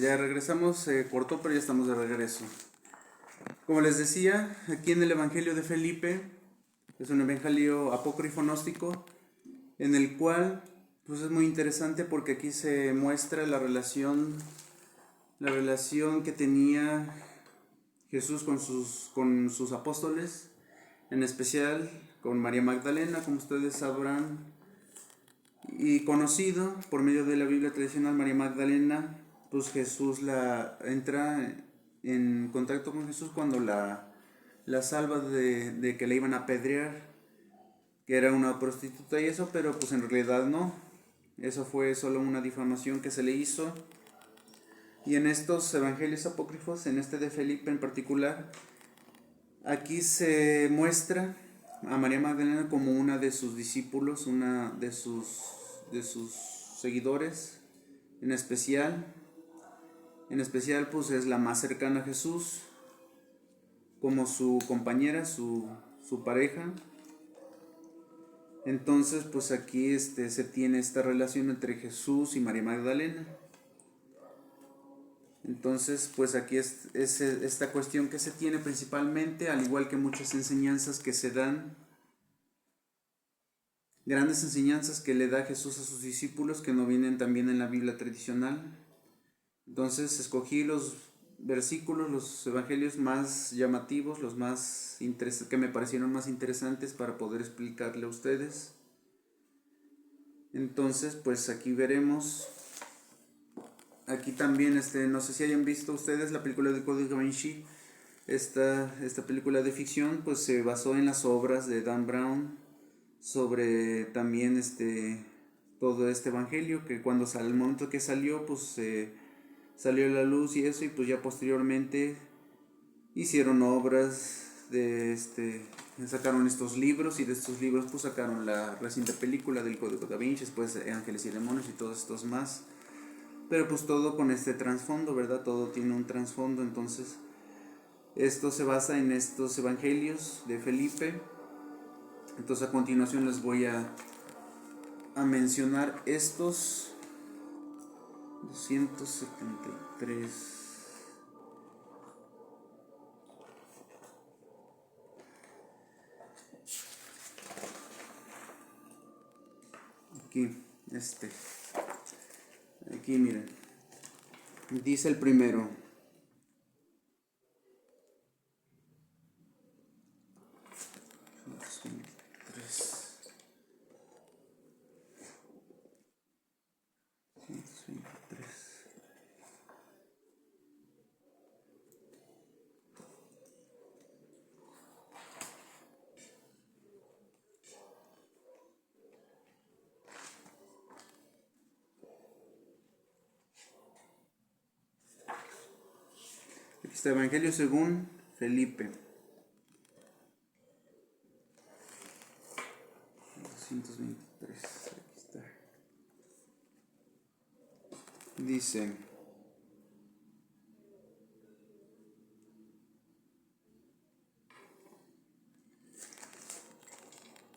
Ya regresamos, se cortó, pero ya estamos de regreso. Como les decía, aquí en el Evangelio de Felipe, es un evangelio apócrifo gnóstico, en el cual pues es muy interesante porque aquí se muestra la relación que tenía Jesús con sus apóstoles, en especial con María Magdalena, como ustedes sabrán, y conocido por medio de la Biblia tradicional. María Magdalena, pues Jesús la entra en contacto con Jesús cuando la salva de que la iban a apedrear, que era una prostituta y eso, pero pues en realidad no. Eso fue solo una difamación que se le hizo. Y en estos evangelios apócrifos, en este de Felipe en particular, aquí se muestra a María Magdalena como una de sus discípulos, una de sus seguidores, en especial. En especial pues es la más cercana a Jesús, como su compañera, su pareja. Entonces pues aquí se tiene esta relación entre Jesús y María Magdalena. Entonces pues aquí es esta cuestión que se tiene principalmente, al igual que muchas enseñanzas que se dan, grandes enseñanzas que le da Jesús a sus discípulos que no vienen también en la Biblia tradicional. Entonces escogí los versículos, los evangelios más llamativos, los más que me parecieron más interesantes para poder explicarle a ustedes. Entonces pues aquí veremos, aquí también no sé si hayan visto ustedes la película del Código Da Vinci. Esta película de ficción pues se basó en las obras de Dan Brown sobre también todo este evangelio, que cuando el momento que salió pues salió a la luz y eso, y pues ya posteriormente hicieron obras sacaron estos libros, y de estos libros pues sacaron la reciente película del Código Da Vinci, después Ángeles y Demonios y todos estos más. Pero pues todo con este trasfondo, ¿verdad? Todo tiene un trasfondo. Entonces esto se basa en estos evangelios de Felipe. Entonces a continuación les voy a mencionar estos 273. Aquí, aquí miren, dice el primero: aquí está Evangelio según Felipe 223. Aquí está.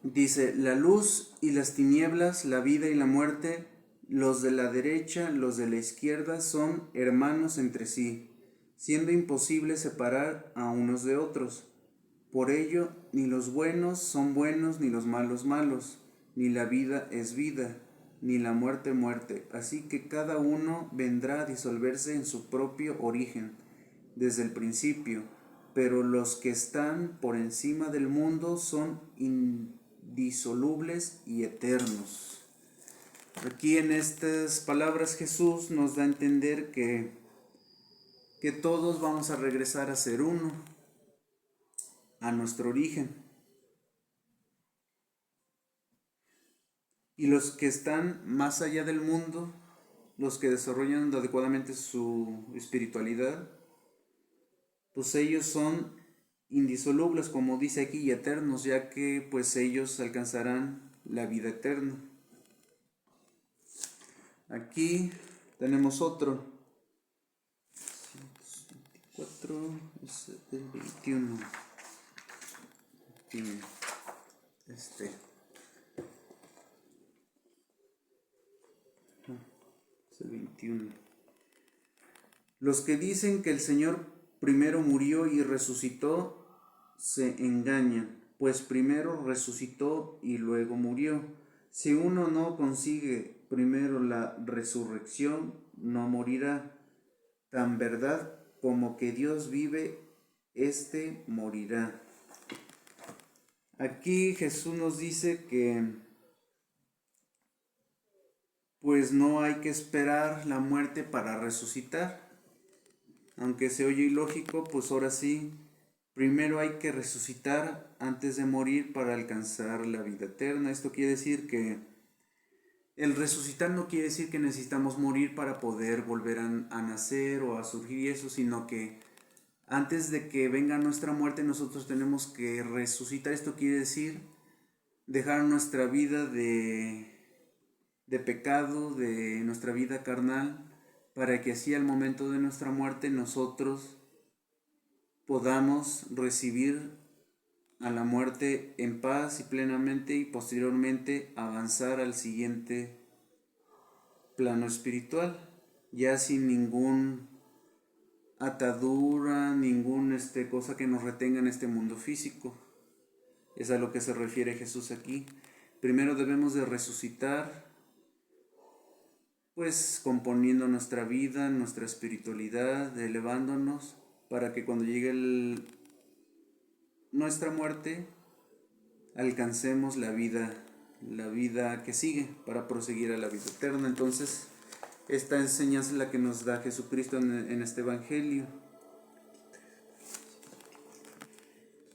Dice: la luz y las tinieblas, la vida y la muerte, los de la derecha, los de la izquierda, son hermanos entre sí, siendo imposible separar a unos de otros. Por ello, ni los buenos son buenos, ni los malos malos, ni la vida es vida, ni la muerte muerte. Así que cada uno vendrá a disolverse en su propio origen, desde el principio. Pero los que están por encima del mundo son indisolubles y eternos. Aquí en estas palabras Jesús nos da a entender que todos vamos a regresar a ser uno, a nuestro origen. Y los que están más allá del mundo, los que desarrollan adecuadamente su espiritualidad, pues ellos son indisolubles, como dice aquí, y eternos, ya que pues ellos alcanzarán la vida eterna. Aquí tenemos otro. 124 es el 21. Aquí, es el 21. Los que dicen que el Señor primero murió y resucitó se engañan, pues primero resucitó y luego murió. Si uno no consigue primero la resurrección, no morirá. Tan verdad como que Dios vive, éste morirá. Aquí Jesús nos dice que pues no hay que esperar la muerte para resucitar. Aunque se oye ilógico, pues ahora sí, primero hay que resucitar antes de morir para alcanzar la vida eterna. Esto quiere decir que el resucitar no quiere decir que necesitamos morir para poder volver a nacer o a surgir y eso, sino que antes de que venga nuestra muerte nosotros tenemos que resucitar. Esto quiere decir dejar nuestra vida de pecado, de nuestra vida carnal, para que así al momento de nuestra muerte nosotros podamos recibir a la muerte en paz y plenamente y posteriormente avanzar al siguiente plano espiritual, ya sin ningún atadura, ninguna cosa que nos retenga en este mundo físico. Es a lo que se refiere Jesús aquí. Primero debemos de resucitar, pues componiendo nuestra vida, nuestra espiritualidad, elevándonos, para que cuando llegue nuestra muerte, alcancemos la vida que sigue, para proseguir a la vida eterna. Entonces, esta enseñanza es la que nos da Jesucristo en este Evangelio.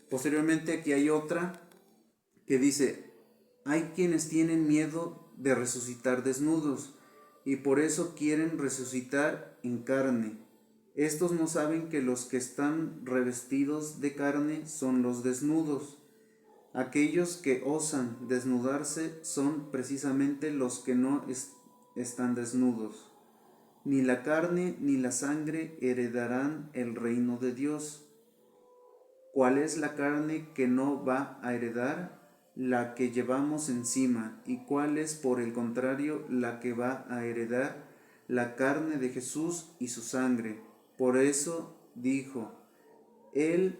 Posteriormente aquí hay otra que dice: hay quienes tienen miedo de resucitar desnudos y por eso quieren resucitar en carne. Estos no saben que los que están revestidos de carne son los desnudos. Aquellos que osan desnudarse son precisamente los que no están desnudos. Ni la carne ni la sangre heredarán el reino de Dios. ¿Cuál es la carne que no va a heredar? La que llevamos encima. ¿Y cuál es, por el contrario, la que va a heredar? La carne de Jesús y su sangre. Por eso dijo: el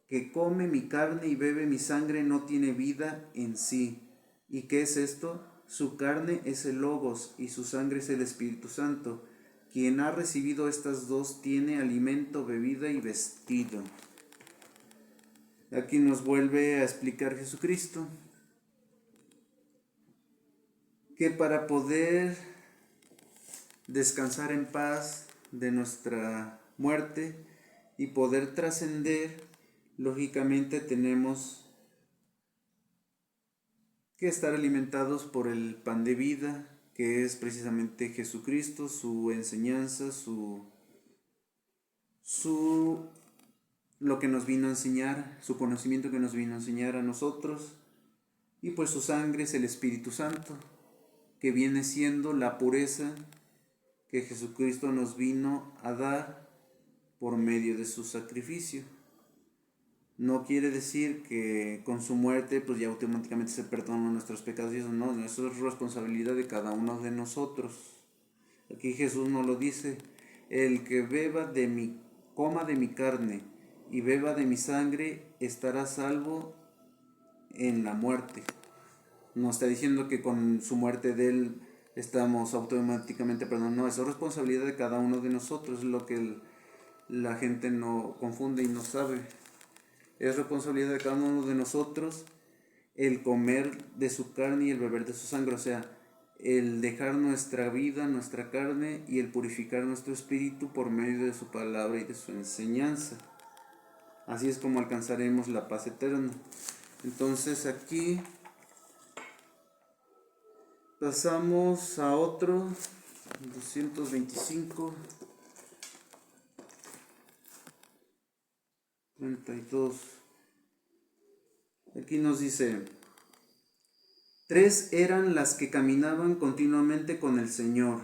que come mi carne y bebe mi sangre no tiene vida en sí. ¿Y qué es esto? Su carne es el Logos y su sangre es el Espíritu Santo. Quien ha recibido estas dos tiene alimento, bebida y vestido. Aquí nos vuelve a explicar Jesucristo que para poder descansar en paz de nuestra muerte y poder trascender, lógicamente tenemos que estar alimentados por el pan de vida, que es precisamente Jesucristo, su enseñanza, lo que nos vino a enseñar, su conocimiento que nos vino a enseñar a nosotros, y pues su sangre es el Espíritu Santo, que viene siendo la pureza que Jesucristo nos vino a dar por medio de su sacrificio. No quiere decir que con su muerte pues ya automáticamente se perdonan nuestros pecados y eso no, eso es responsabilidad de cada uno de nosotros. Aquí Jesús nos lo dice: el que coma de mi carne y beba de mi sangre estará salvo en la muerte. No está diciendo que con su muerte de él estamos automáticamente perdonados, no, eso es responsabilidad de cada uno de nosotros, es lo que la gente no confunde y no sabe. Es responsabilidad de cada uno de nosotros el comer de su carne y el beber de su sangre, o sea, el dejar nuestra vida, nuestra carne y el purificar nuestro espíritu por medio de su palabra y de su enseñanza. Así es como alcanzaremos la paz eterna. Entonces aquí pasamos a otro, 225, 32. Aquí nos dice: 3 eran las que caminaban continuamente con el Señor: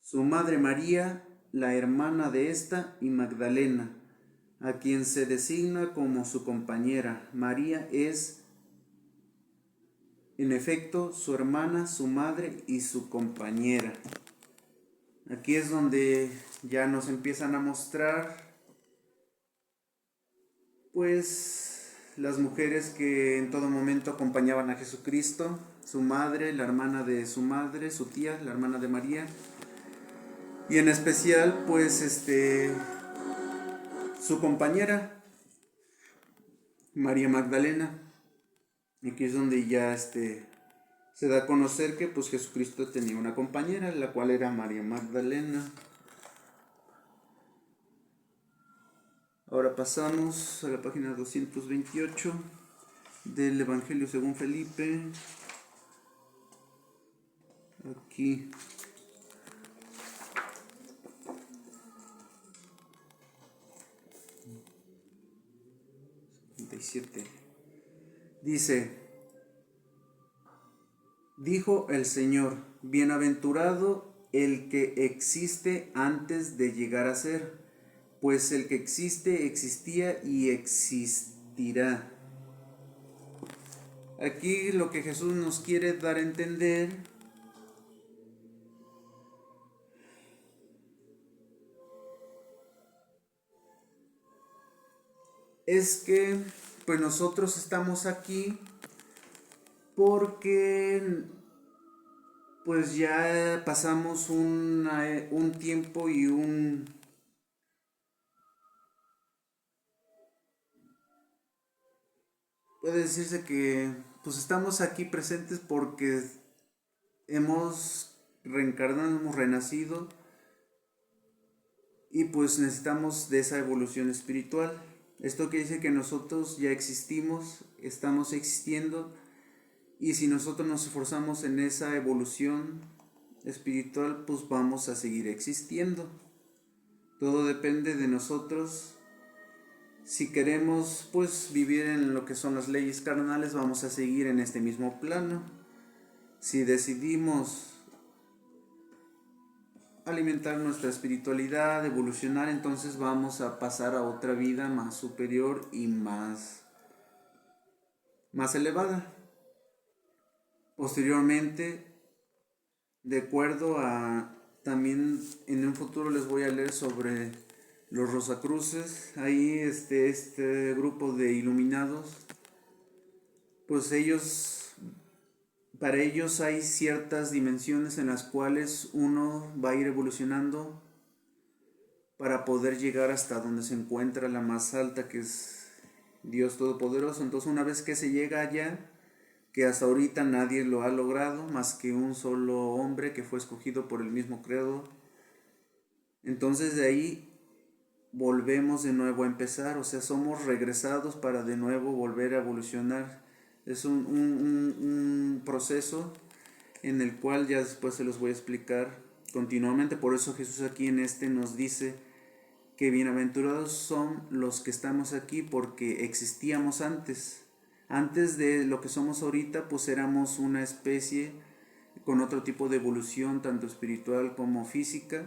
su madre María, la hermana de esta, y Magdalena, a quien se designa como su compañera. María es, en efecto, su hermana, su madre y su compañera. Aquí es donde ya nos empiezan a mostrar, pues, las mujeres que en todo momento acompañaban a Jesucristo, su madre, la hermana de su madre, su tía, la hermana de María, y en especial, pues, su compañera, María Magdalena. Y aquí es donde ya se da a conocer que pues Jesucristo tenía una compañera, la cual era María Magdalena. Ahora pasamos a la página 228 del Evangelio según Felipe. Aquí. Dice, dijo el Señor, bienaventurado el que existe antes de llegar a ser, pues el que existe existía y existirá. Aquí lo que Jesús nos quiere dar a entender es que pues nosotros estamos aquí porque pues ya pasamos un tiempo y puede decirse que pues estamos aquí presentes porque hemos reencarnado, hemos renacido y pues necesitamos de esa evolución espiritual. Esto quiere decir que nosotros ya existimos, estamos existiendo, y si nosotros nos esforzamos en esa evolución espiritual, pues vamos a seguir existiendo. Todo depende de nosotros. Si queremos pues vivir en lo que son las leyes carnales, vamos a seguir en este mismo plano. Si decidimos alimentar nuestra espiritualidad, evolucionar, entonces vamos a pasar a otra vida más superior y más elevada. Posteriormente, de acuerdo a, también en un futuro les voy a leer sobre los Rosacruces. Ahí este grupo de iluminados, pues para ellos hay ciertas dimensiones en las cuales uno va a ir evolucionando para poder llegar hasta donde se encuentra la más alta, que es Dios Todopoderoso. Entonces una vez que se llega allá, que hasta ahorita nadie lo ha logrado más que un solo hombre que fue escogido por el mismo Creador, entonces de ahí volvemos de nuevo a empezar, o sea, somos regresados para de nuevo volver a evolucionar. Es un proceso en el cual ya después se los voy a explicar continuamente. Por eso Jesús aquí en nos dice que bienaventurados son los que estamos aquí porque existíamos antes. Antes de lo que somos ahorita, pues éramos una especie con otro tipo de evolución, tanto espiritual como física.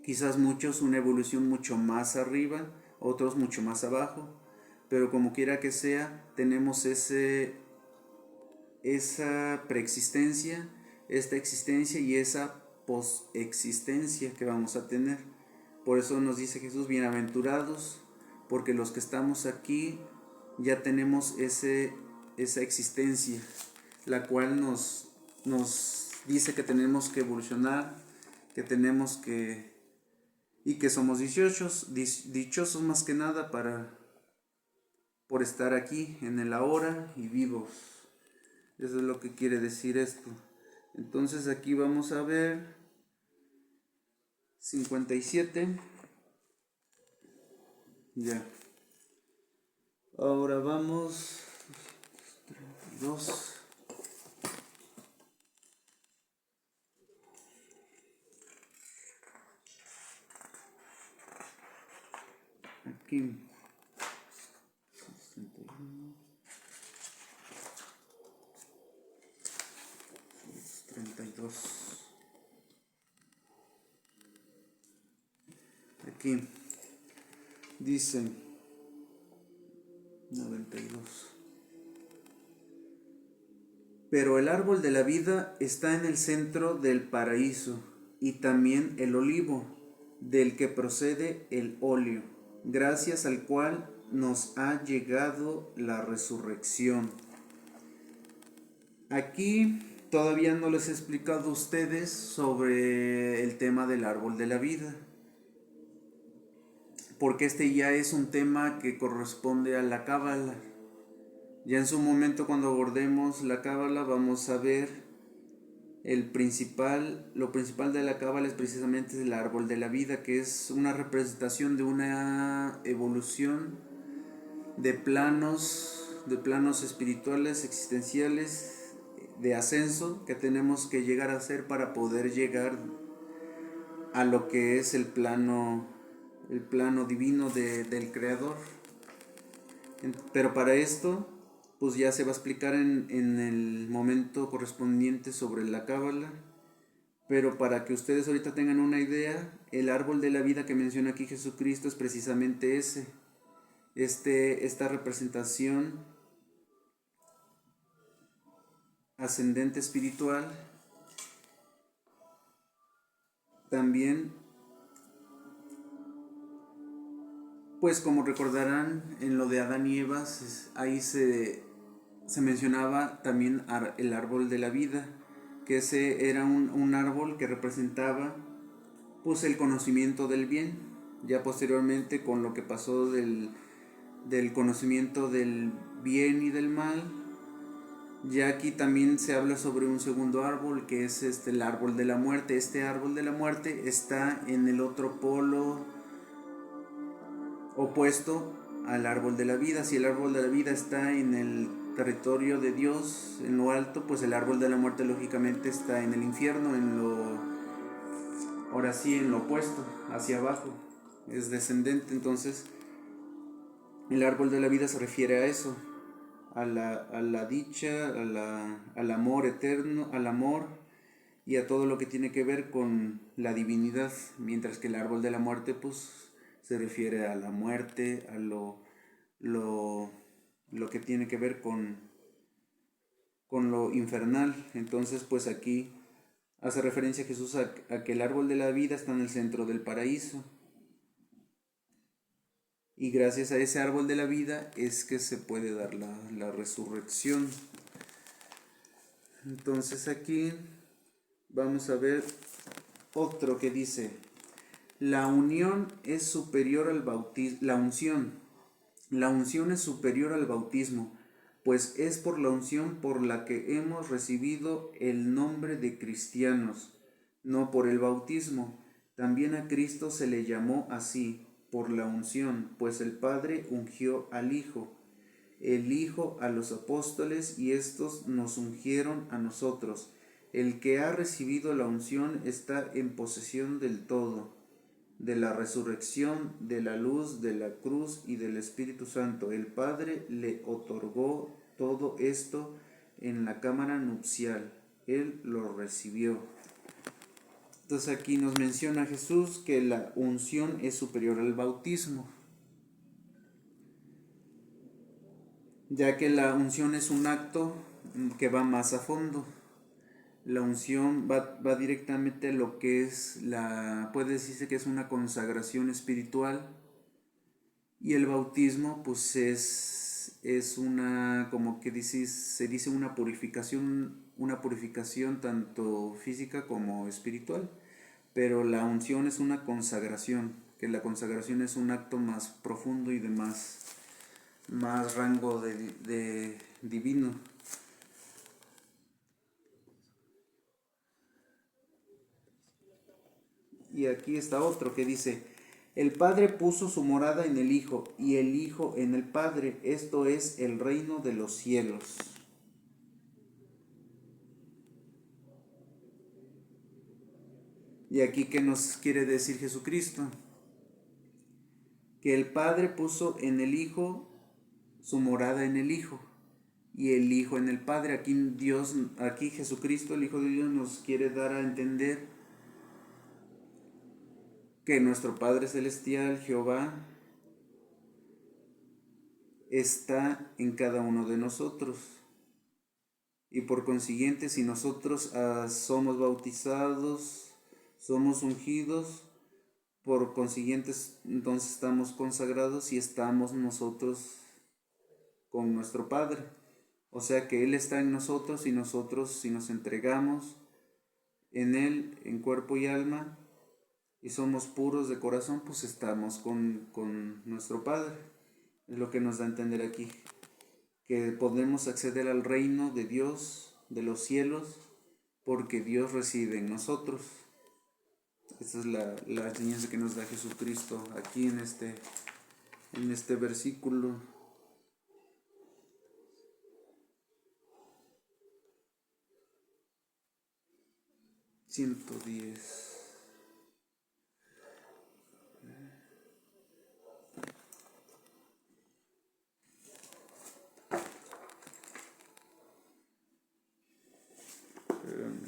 Quizás muchos una evolución mucho más arriba, otros mucho más abajo, pero como quiera que sea, tenemos esa preexistencia, esta existencia y esa posexistencia que vamos a tener. Por eso nos dice Jesús, bienaventurados, porque los que estamos aquí ya tenemos esa existencia, la cual nos dice que tenemos que evolucionar, que tenemos que, y que somos dichosos más que nada por estar aquí en el ahora y vivos. Eso es lo que quiere decir esto. Entonces aquí vamos a ver 57. Ya. Ahora vamos 32. Aquí 61, 32. Aquí dice 92. Pero el árbol de la vida está en el centro del paraíso. y también el olivo, del que procede el óleo, gracias al cual nos ha llegado la resurrección. Aquí todavía no les he explicado a ustedes sobre el tema del árbol de la vida, porque este ya es un tema que corresponde a la Cábala. Ya en su momento, cuando abordemos la Cábala, vamos a ver lo principal de la Cábala es precisamente el árbol de la vida, que es una representación de una evolución de planos espirituales, existenciales, de ascenso que tenemos que llegar a hacer para poder llegar a lo que es el plano divino del Creador. Pero para esto, pues ya se va a explicar en el momento correspondiente sobre la Cábala. Pero para que ustedes ahorita tengan una idea, el árbol de la vida que menciona aquí Jesucristo es precisamente esta representación ascendente espiritual. También, pues como recordarán en lo de Adán y Eva, ahí se mencionaba también el árbol de la vida, que ese era un árbol que representaba pues el conocimiento del bien. Ya posteriormente, con lo que pasó del conocimiento del bien y del mal, ya aquí también se habla sobre un segundo árbol, que es el árbol de la muerte. Este árbol de la muerte está en el otro polo opuesto al árbol de la vida. Si el árbol de la vida está en el territorio de Dios, en lo alto, pues el árbol de la muerte lógicamente está en el infierno, ahora sí, en lo opuesto, hacia abajo, es descendente. Entonces el árbol de la vida se refiere a eso, a la dicha, al amor eterno, al amor y a todo lo que tiene que ver con la divinidad, mientras que el árbol de la muerte pues se refiere a la muerte, a lo que tiene que ver con lo infernal. Entonces pues aquí hace referencia Jesús a que el árbol de la vida está en el centro del paraíso, y gracias a ese árbol de la vida es que se puede dar la resurrección. Entonces aquí vamos a ver otro que dice: la unión es superior al bautismo. La unción es superior al bautismo, pues es por la unción por la que hemos recibido el nombre de cristianos, no por el bautismo. También a Cristo se le llamó así, por la unción, pues el Padre ungió al Hijo, el Hijo a los apóstoles, y éstos nos ungieron a nosotros. El que ha recibido la unción está en posesión del todo, de la resurrección, de la luz, de la cruz y del Espíritu Santo. El Padre le otorgó todo esto en la cámara nupcial. Él lo recibió. Entonces aquí nos menciona Jesús que la unción es superior al bautismo, ya que la unción es un acto que va más a fondo. La unción va directamente a lo que es puede decirse que es una consagración espiritual, y el bautismo pues es una, como que se dice una purificación tanto física como espiritual. Pero la unción es una consagración, que la consagración es un acto más profundo y de más rango de divino. Y aquí está otro que dice: el Padre puso su morada en el Hijo, y el Hijo en el Padre. Esto es el reino de los cielos. Y aquí, ¿qué nos quiere decir Jesucristo? Que el Padre puso en el Hijo su morada en el Hijo, y el Hijo en el Padre. Aquí Jesucristo, el Hijo de Dios, nos quiere dar a entender que nuestro Padre Celestial, Jehová, está en cada uno de nosotros. Y por consiguiente, si nosotros somos bautizados, Somos ungidos, por consiguiente, entonces estamos consagrados y estamos nosotros con nuestro Padre. O sea que Él está en nosotros y nosotros, si nos entregamos en Él, en cuerpo y alma, y somos puros de corazón, pues estamos con nuestro Padre. Es lo que nos da a entender aquí, que podemos acceder al reino de Dios, de los cielos, porque Dios reside en nosotros. Esa es la enseñanza que nos da Jesucristo aquí en este versículo. 110.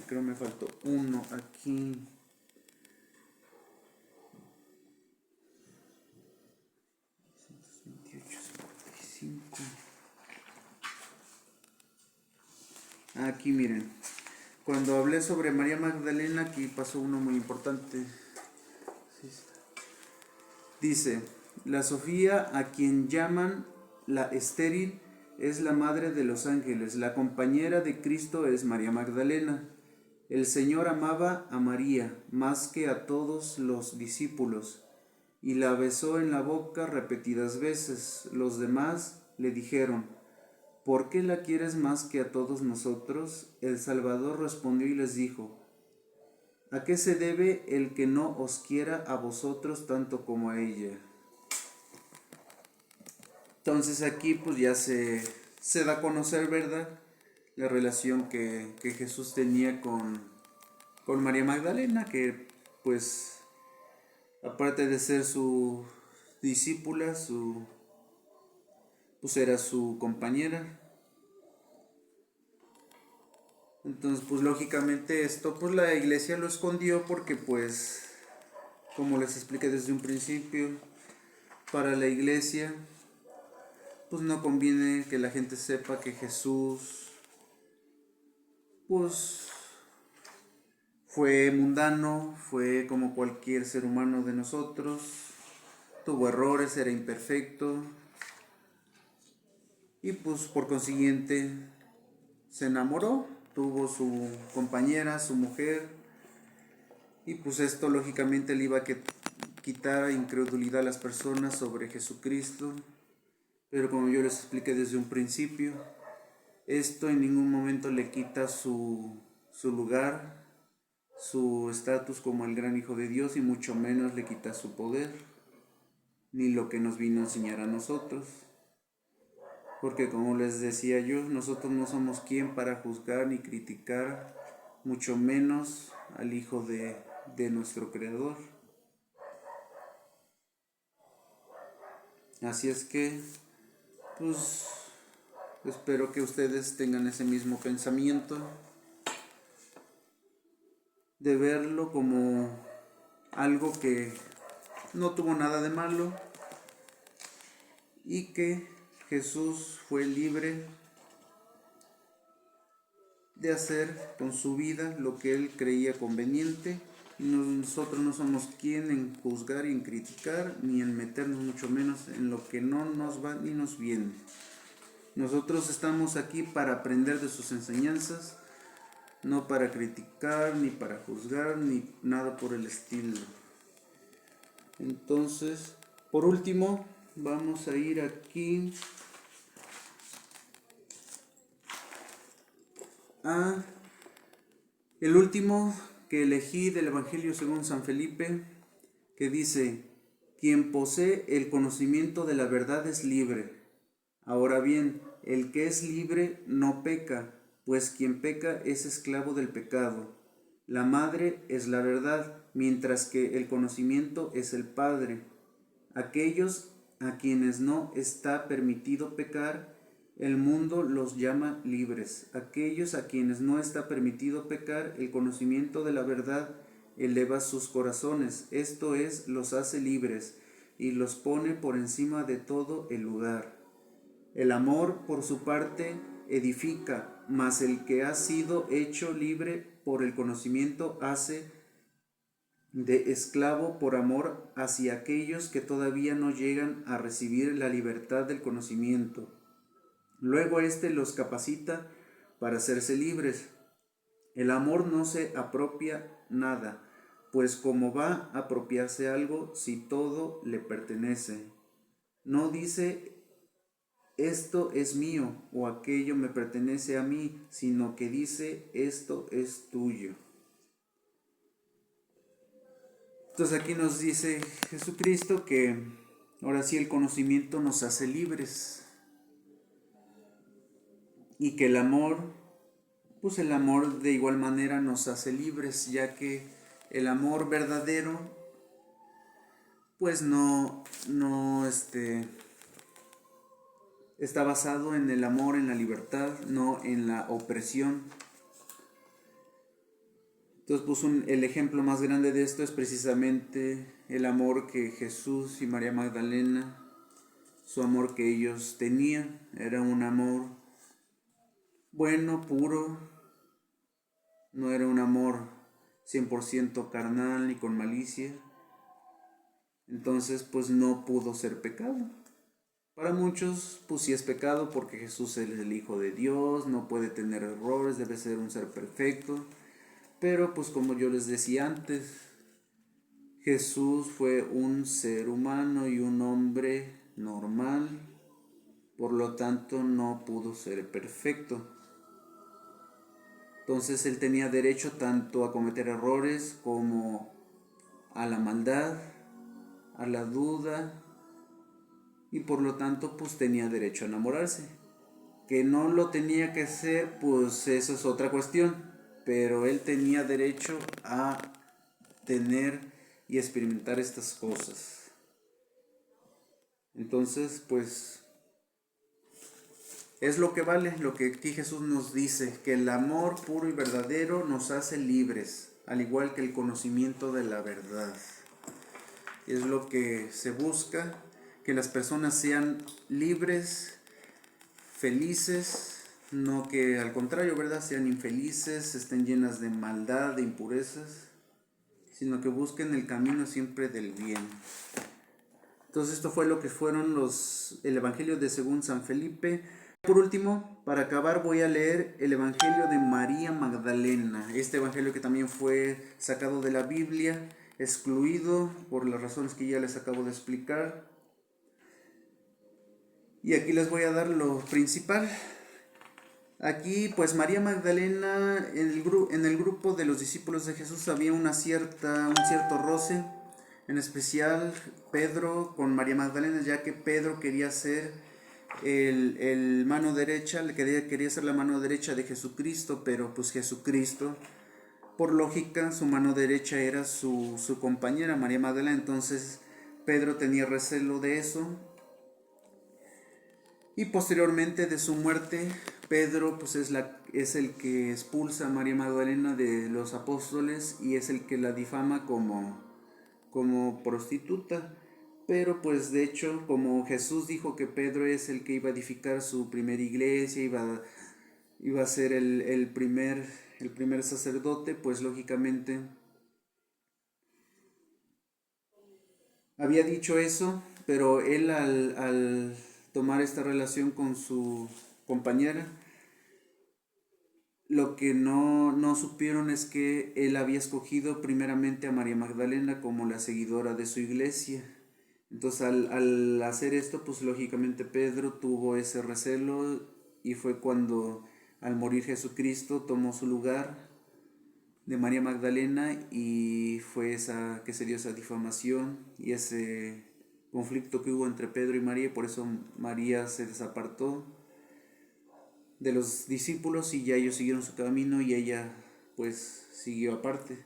Creo me faltó uno aquí. Aquí miren, cuando hablé sobre María Magdalena, aquí pasó uno muy importante. Dice, la Sofía, a quien llaman la estéril, es la madre de los ángeles. La compañera de Cristo es María Magdalena. El Señor amaba a María más que a todos los discípulos y la besó en la boca repetidas veces. Los demás le dijeron, ¿por qué la quieres más que a todos nosotros? El Salvador respondió y les dijo, ¿a qué se debe el que no os quiera a vosotros tanto como a ella? Entonces aquí pues ya se da a conocer, ¿verdad?, la relación que Jesús tenía con María Magdalena, que pues aparte de ser su discípula, pues era su compañera. Entonces pues lógicamente esto pues la iglesia lo escondió porque pues, como les expliqué desde un principio, para la iglesia pues no conviene que la gente sepa que Jesús pues fue mundano, fue como cualquier ser humano de nosotros, tuvo errores, era imperfecto y pues por consiguiente se enamoró, tuvo su compañera, su mujer, y pues esto lógicamente le iba a quitar incredulidad a las personas sobre Jesucristo, pero como yo les expliqué desde un principio, esto en ningún momento le quita su lugar, su estatus como el gran Hijo de Dios, y mucho menos le quita su poder, ni lo que nos vino a enseñar a nosotros. Porque como les decía yo, nosotros no somos quien para juzgar ni criticar, mucho menos al Hijo de nuestro Creador. Así es que, pues, espero que ustedes tengan ese mismo pensamiento, de verlo como algo que no tuvo nada de malo y que Jesús fue libre de hacer con su vida lo que él creía conveniente, y nosotros no somos quien en juzgar y en criticar, ni en meternos mucho menos en lo que no nos va ni nos viene. Nosotros estamos aquí para aprender de sus enseñanzas, no para criticar, ni para juzgar, ni nada por el estilo. Entonces, por último, vamos a ir aquí a el último que elegí del Evangelio según San Felipe, que dice, quien posee el conocimiento de la verdad es libre. Ahora bien, el que es libre no peca, pues quien peca es esclavo del pecado. La madre es la verdad, mientras que el conocimiento es el padre. Aquellos a quienes no está permitido pecar, el mundo los llama libres. Aquellos a quienes no está permitido pecar, el conocimiento de la verdad eleva sus corazones, esto es, los hace libres y los pone por encima de todo el lugar. El amor, por su parte, edifica, mas el que ha sido hecho libre por el conocimiento hace de esclavo por amor hacia aquellos que todavía no llegan a recibir la libertad del conocimiento. Luego éste los capacita para hacerse libres. El amor no se apropia nada, pues ¿cómo va a apropiarse algo si todo le pertenece? No dice esto es mío o aquello me pertenece a mí, sino que dice esto es tuyo. Entonces aquí nos dice Jesucristo que ahora sí el conocimiento nos hace libres y que el amor, pues el amor de igual manera nos hace libres, ya que el amor verdadero pues no está basado en el amor, en la libertad, no en la opresión. Entonces, pues el ejemplo más grande de esto es precisamente el amor que Jesús y María Magdalena, su amor que ellos tenían, era un amor bueno, puro, no era un amor 100% carnal ni con malicia. Entonces, pues no pudo ser pecado. Para muchos, pues sí es pecado porque Jesús es el Hijo de Dios, no puede tener errores, debe ser un ser perfecto. Pero pues como yo les decía antes, Jesús fue un ser humano y un hombre normal, por lo tanto no pudo ser perfecto. Entonces él tenía derecho tanto a cometer errores como a la maldad, a la duda, y por lo tanto pues tenía derecho a enamorarse. Que no lo tenía que hacer, pues eso es otra cuestión, pero él tenía derecho a tener y experimentar estas cosas. Entonces, pues es lo que vale, lo que aquí Jesús nos dice, que el amor puro y verdadero nos hace libres, al igual que el conocimiento de la verdad. Es lo que se busca, que las personas sean libres, felices, no que al contrario, ¿verdad?, sean infelices, estén llenas de maldad, de impurezas, sino que busquen el camino siempre del bien. Entonces esto fue lo que fueron el Evangelio de según San Felipe. Por último, para acabar, voy a leer el Evangelio de María Magdalena. Este Evangelio que también fue sacado de la Biblia, excluido por las razones que ya les acabo de explicar. Y aquí les voy a dar lo principal. Aquí, pues María Magdalena, en el grupo de los discípulos de Jesús había un cierto roce, en especial Pedro con María Magdalena, ya que Pedro quería ser el mano derecha, quería ser la mano derecha de Jesucristo, pero pues Jesucristo, por lógica, su mano derecha era su compañera María Magdalena, entonces Pedro tenía recelo de eso. Y posteriormente de su muerte, Pedro pues es el que expulsa a María Magdalena de los apóstoles y es el que la difama como prostituta. Pero pues de hecho, como Jesús dijo que Pedro es el que iba a edificar su primera iglesia, iba a ser el primer sacerdote, pues lógicamente había dicho eso, pero él al tomar esta relación con su compañera, lo que no supieron es que él había escogido primeramente a María Magdalena como la seguidora de su iglesia. Entonces al hacer esto, pues lógicamente Pedro tuvo ese recelo y fue cuando al morir Jesucristo tomó su lugar de María Magdalena y fue esa que se dio esa difamación y ese conflicto que hubo entre Pedro y María, y por eso María se desapartó de los discípulos y ya ellos siguieron su camino y ella pues siguió aparte.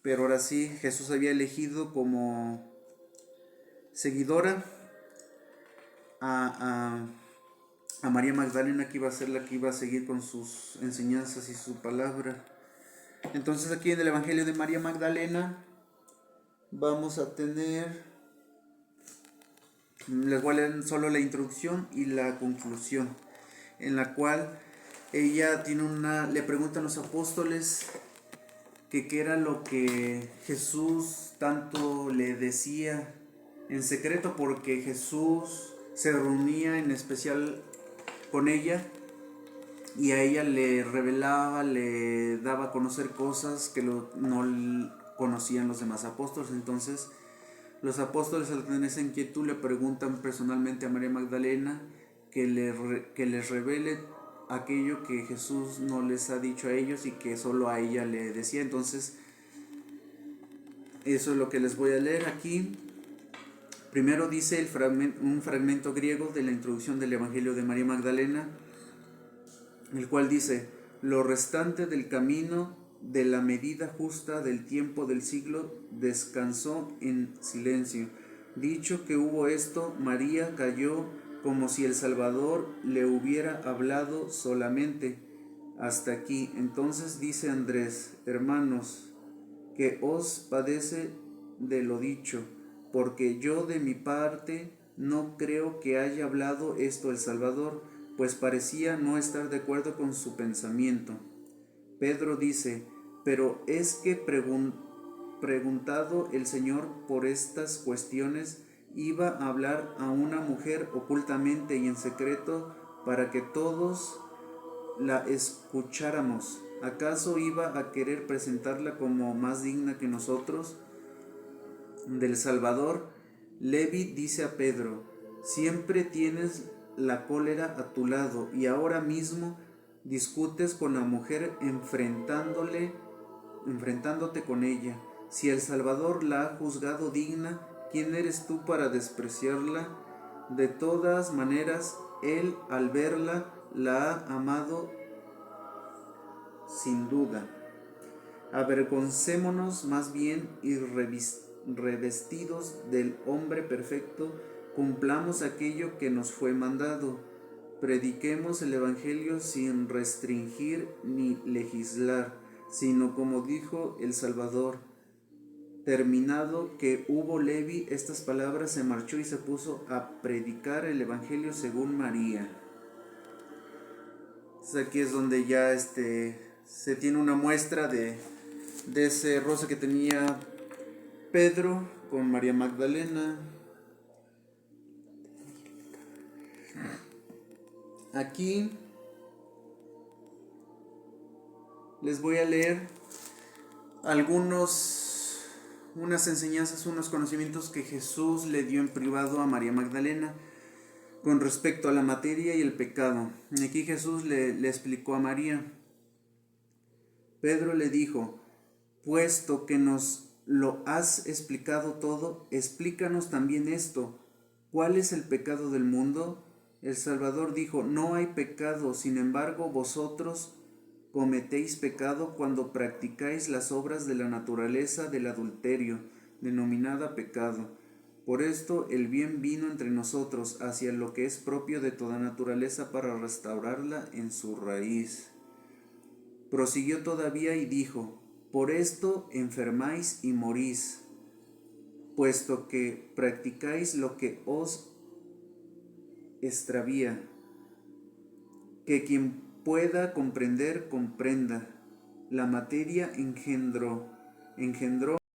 Pero ahora sí, Jesús había elegido como seguidora a María Magdalena, que iba a ser la que iba a seguir con sus enseñanzas y su palabra. Entonces aquí en el Evangelio de María Magdalena vamos a tener, les voy a leer solo la introducción y la conclusión, en la cual ella le pregunta a los apóstoles que qué era lo que Jesús tanto le decía en secreto, porque Jesús se reunía en especial con ella y a ella le revelaba, le daba a conocer cosas que no conocían los demás apóstoles. Entonces los apóstoles, al tener esa inquietud, le preguntan personalmente a María Magdalena que les revele aquello que Jesús no les ha dicho a ellos y que solo a ella le decía. Entonces eso es lo que les voy a leer aquí. Primero dice un fragmento griego de la introducción del Evangelio de María Magdalena, el cual dice: lo restante del camino, de la medida justa del tiempo del siglo, descansó en silencio. Dicho que hubo esto, María calló como si el Salvador le hubiera hablado solamente. Hasta aquí. Entonces dice Andrés: hermanos, que os padece de lo dicho, porque yo de mi parte no creo que haya hablado esto el Salvador, pues parecía no estar de acuerdo con su pensamiento. Pedro dice: pero es que preguntado el Señor por estas cuestiones, iba a hablar a una mujer ocultamente y en secreto para que todos la escucháramos. ¿Acaso iba a querer presentarla como más digna que nosotros del Salvador? Levi dice a Pedro: siempre tienes la cólera a tu lado y ahora mismo discutes con la mujer enfrentándote con ella. Si el Salvador la ha juzgado digna, ¿quién eres tú para despreciarla? De todas maneras, él al verla la ha amado sin duda. Avergoncémonos más bien y revestidos del hombre perfecto, cumplamos aquello que nos fue mandado. Prediquemos el Evangelio sin restringir ni legislar, sino como dijo el Salvador. Terminado que hubo Levi estas palabras, se marchó y se puso a predicar el Evangelio según María. Entonces aquí es donde ya se tiene una muestra de ese roce que tenía Pedro con María Magdalena. Aquí les voy a leer unas enseñanzas, unos conocimientos que Jesús le dio en privado a María Magdalena con respecto a la materia y el pecado. Aquí Jesús le explicó a María. Pedro le dijo: puesto que nos lo has explicado todo, explícanos también esto: ¿cuál es el pecado del mundo? El Salvador dijo: no hay pecado, sin embargo vosotros cometéis pecado cuando practicáis las obras de la naturaleza del adulterio, denominada pecado. Por esto el bien vino entre nosotros hacia lo que es propio de toda naturaleza para restaurarla en su raíz. Prosiguió todavía y dijo: por esto enfermáis y morís, puesto que practicáis lo que os extravía. Que quien pueda comprender, comprenda. La materia engendró